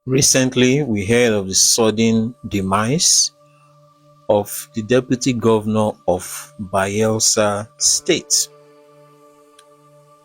Recently, we heard of the sudden demise of the Deputy Governor of Bayelsa State,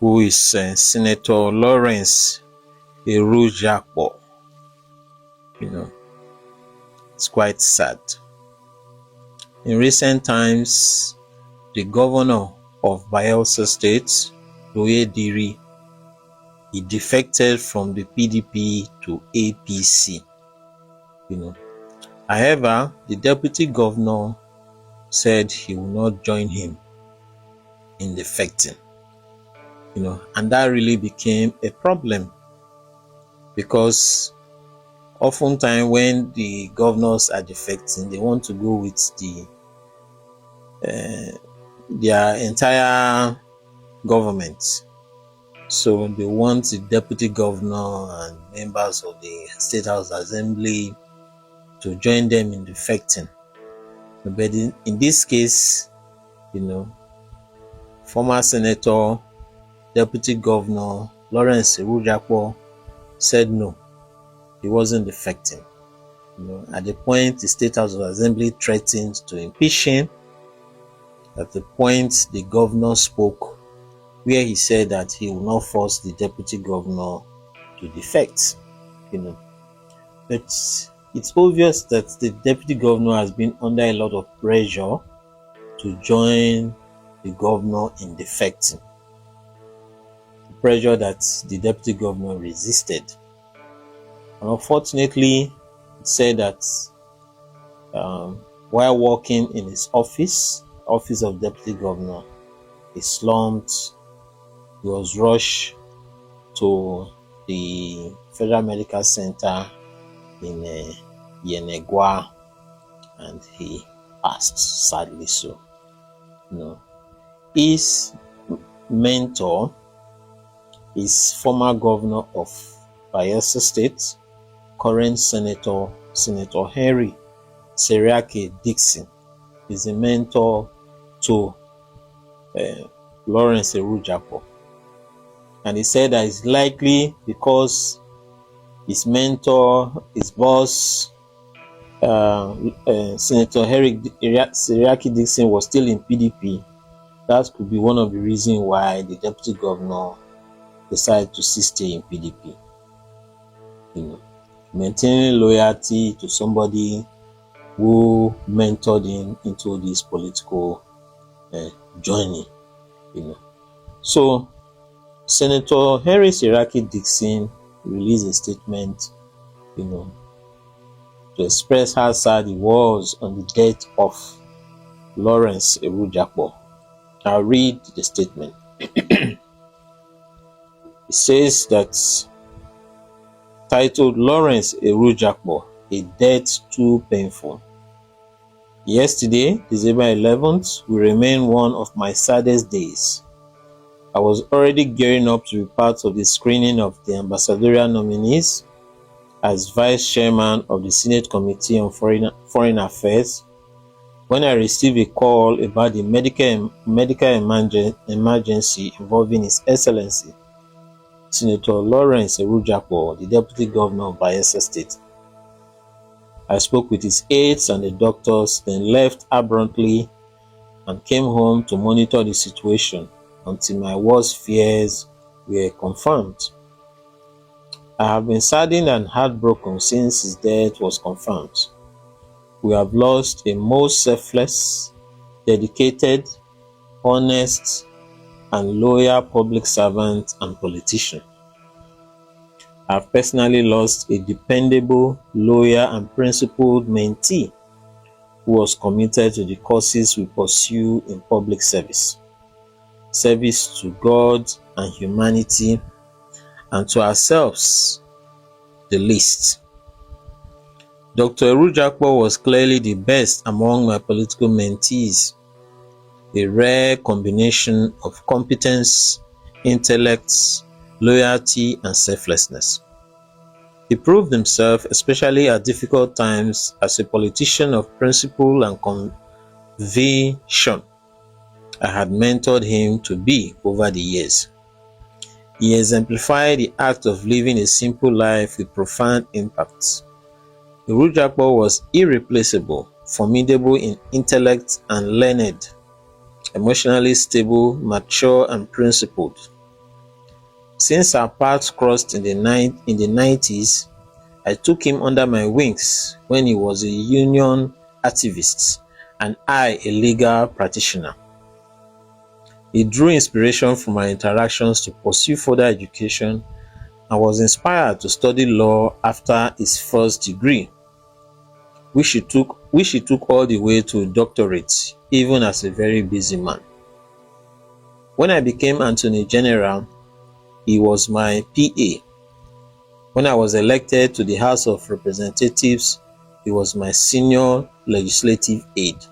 who is Senator Lawrence Ewhrudjakpo. You know, it's quite sad. In recent times, the Governor of Bayelsa State, Duoye Diri, he defected from the PDP to APC. However, the Deputy Governor said he will not join him in defecting. And that really became a problem, because oftentimes when the governors are defecting, they want to go with their entire government. So they want the deputy governor and members of the State House Assembly to join them in defecting. But in this case, former Senator, Deputy Governor Lawrence Ewhrudjakpo said no, he wasn't defecting. At the point the State House of Assembly threatened to impeach him, at the point the governor spoke, where he said that he will not force the deputy governor to defect. But it's obvious that the deputy governor has been under a lot of pressure to join the governor in defecting. Pressure that the deputy governor resisted. And unfortunately, it said that while working in his office of deputy governor, he slumped. He was rushed to the Federal Medical Center in Yenagoa, and he passed, sadly so. His mentor is former governor of Bayelsa State, current Senator Seriake Dickson. Is a mentor to Lawrence Ewhrudjakpo. And he said that it's likely because his mentor, his boss, Senator Seriake Dickson was still in PDP. That could be one of the reasons why the deputy governor decided to stay in PDP. Maintaining loyalty to somebody who mentored him into this political journey. So Senator Seriake Dickson released a statement, to express how sad he was on the death of Lawrence Ewhrudjakpo. I'll read the statement. It says that, titled Lawrence Ewhrudjakpo, a death too painful. Yesterday, December 11th, will remain one of my saddest days. I was already gearing up to be part of the screening of the ambassadorial nominees as Vice Chairman of the Senate Committee on Foreign Affairs when I received a call about the medical emergency involving His Excellency Senator Lawrence Ewhrudjakpo, the Deputy Governor of Bayelsa State. I spoke with his aides and the doctors, then left abruptly and came home to monitor the situation until my worst fears were confirmed. I have been saddened and heartbroken since his death was confirmed. We have lost a most selfless, dedicated, honest, and loyal public servant and politician. I have personally lost a dependable, loyal, and principled mentee who was committed to the causes we pursue in public service. Service to God and humanity, and to ourselves, the least. Dr. Ewhrudjakpo was clearly the best among my political mentees, a rare combination of competence, intellect, loyalty, and selflessness. He proved himself, especially at difficult times, as a politician of principle and conviction I had mentored him to be over the years. He exemplified the act of living a simple life with profound impact. Ewhrudjakpo was irreplaceable, formidable in intellect and learned, emotionally stable, mature, and principled. Since our paths crossed in the 90s, I took him under my wings when he was a union activist and I a legal practitioner. He drew inspiration from my interactions to pursue further education and was inspired to study law after his first degree, which he took all the way to doctorate, even as a very busy man. When I became Attorney General, he was my PA. When I was elected to the House of Representatives, he was my senior legislative aide.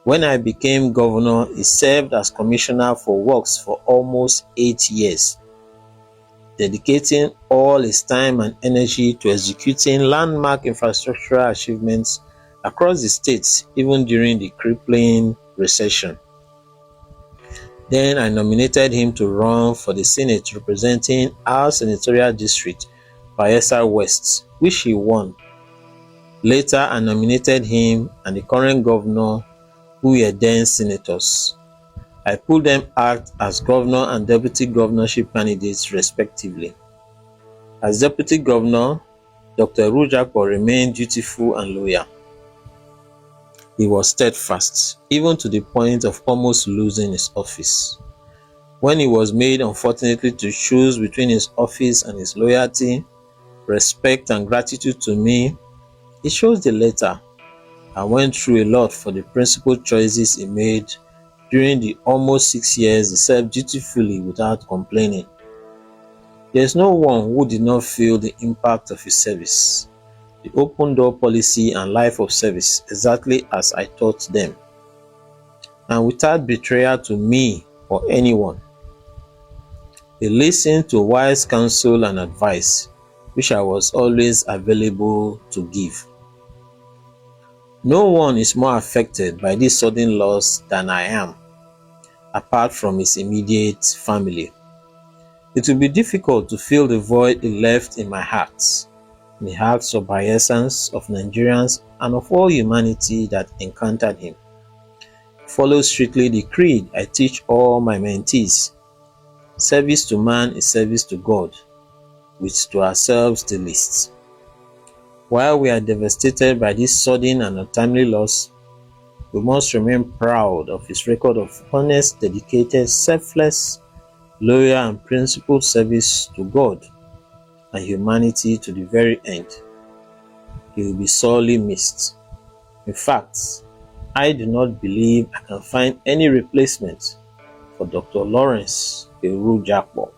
When I became governor, he served as Commissioner for Works for almost 8 years, dedicating all his time and energy to executing landmark infrastructural achievements across the states, even during the crippling recession. Then I nominated him to run for the Senate representing our senatorial district, Bayelsa West, which he won. Later, I nominated him and the current governor, who were then senators. I put them out as governor and deputy governorship candidates respectively. As deputy governor, Dr. Ewhrudjakpo remained dutiful and loyal. He was steadfast, even to the point of almost losing his office. When he was made, unfortunately, to choose between his office and his loyalty, respect, and gratitude to me, he chose the latter and went through a lot for the principled choices he made during the almost 6 years he served dutifully without complaining. There is no one who did not feel the impact of his service, the open door policy and life of service, exactly as I taught them, and without betrayal to me or anyone. He listened to wise counsel and advice, which I was always available to give. No one is more affected by this sudden loss than I am, apart from his immediate family. It will be difficult to fill the void he left in my heart, in the hearts of Bayelsans, of Nigerians, and of all humanity that encountered him. Follow strictly the creed I teach all my mentees. Service to man is service to God, with to ourselves the least. While we are devastated by this sudden and untimely loss, we must remain proud of his record of honest, dedicated, selfless, loyal, and principled service to God and humanity to the very end. He will be sorely missed. In fact, I do not believe I can find any replacement for Dr. Lawrence Ewhrudjakpo.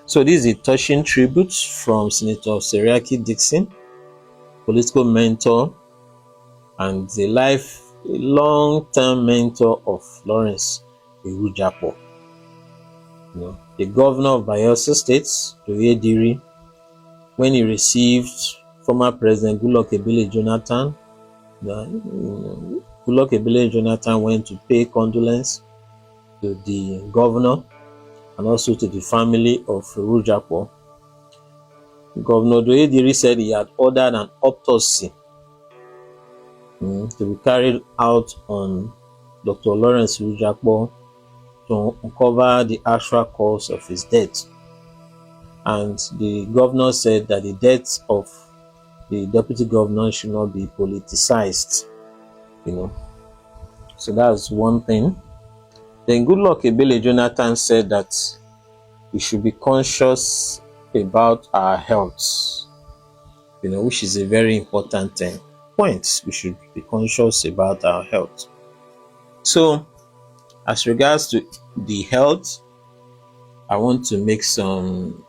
So this is a touching tribute from Senator Seriake Dickson, political mentor and a long-term mentor of Lawrence Ewhrudjakpo. The governor of Bayelsa State, Duoye Diri, when he received former President Goodluck Jonathan, Goodluck Jonathan went to pay condolence to the governor and also to the family of Ewhrudjakpo. Governor Duoye Diri said he had ordered an autopsy to be carried out on Dr. Lawrence Ewhrudjakpo to uncover the actual cause of his death. And the governor said that the death of the deputy governor should not be politicized. So that's one thing. Then Goodluck Jonathan said that we should be conscious about our health, which is a very important point. We should be conscious about our health. So, as regards to the health, I want to make some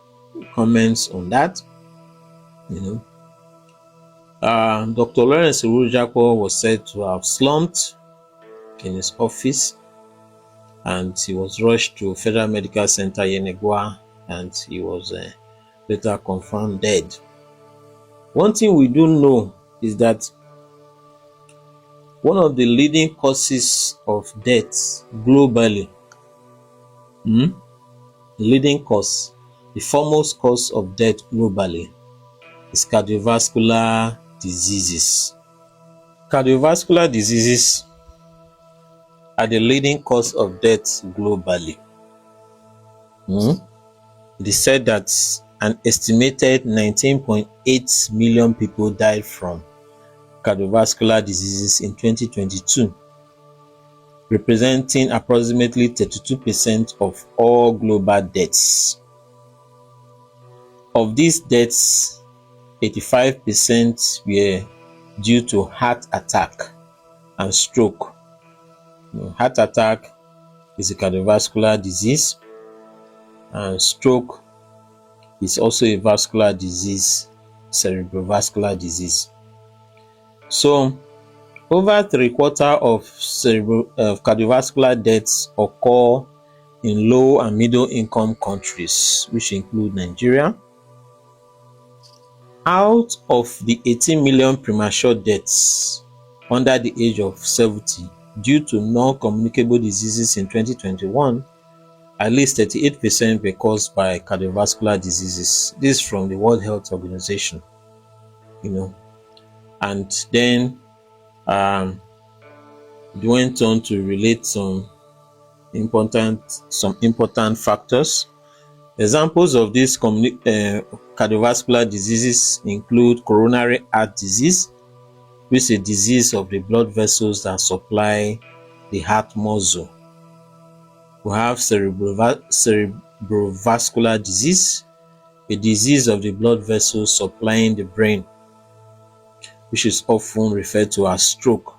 comments on that. Dr. Lawrence Ewhrudjakpo was said to have slumped in his office, and he was rushed to Federal Medical Center Yenagoa, and he was later confirmed dead. One thing we do know is that one of the leading causes of death globally The leading cause, the foremost cause of death globally is cardiovascular diseases. Cardiovascular diseases are the leading cause of death globally. It is said that an estimated 19.8 million people died from cardiovascular diseases in 2022, representing approximately 32% of all global deaths. Of these deaths, 85% were due to heart attack and stroke. Heart attack is a cardiovascular disease, and stroke is also a vascular disease, cerebrovascular disease. So, over 3/4 of cardiovascular deaths occur in low and middle income countries, which include Nigeria. Out of the 18 million premature deaths under the age of 70 due to non-communicable diseases in 2021, at least 38% were caused by cardiovascular diseases. This is from the World Health Organization. And then it went on to relate some important factors. Examples of these cardiovascular diseases include coronary heart disease, which is a disease of the blood vessels that supply the heart muscle. We have cerebrovascular disease, a disease of the blood vessels supplying the brain, which is often referred to as stroke.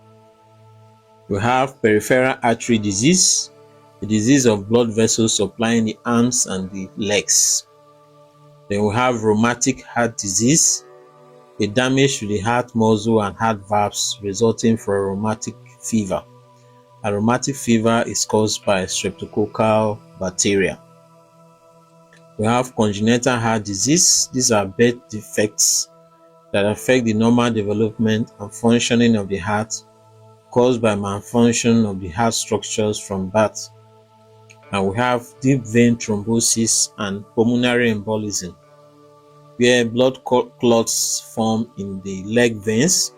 We have peripheral artery disease, a disease of blood vessels supplying the arms and the legs. Then we have rheumatic heart disease, a damage to the heart muscle and heart valves resulting from rheumatic fever. A rheumatic fever is caused by streptococcal bacteria. We have congenital heart disease. These are birth defects that affect the normal development and functioning of the heart caused by malfunction of the heart structures from birth. And we have deep vein thrombosis and pulmonary embolism, where blood clots form in the leg veins,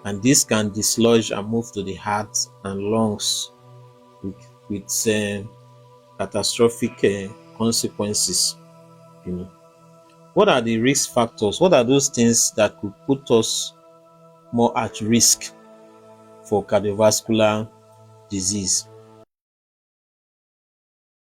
and this can dislodge and move to the heart and lungs with catastrophic consequences. What are the risk factors? What are those things that could put us more at risk for cardiovascular disease?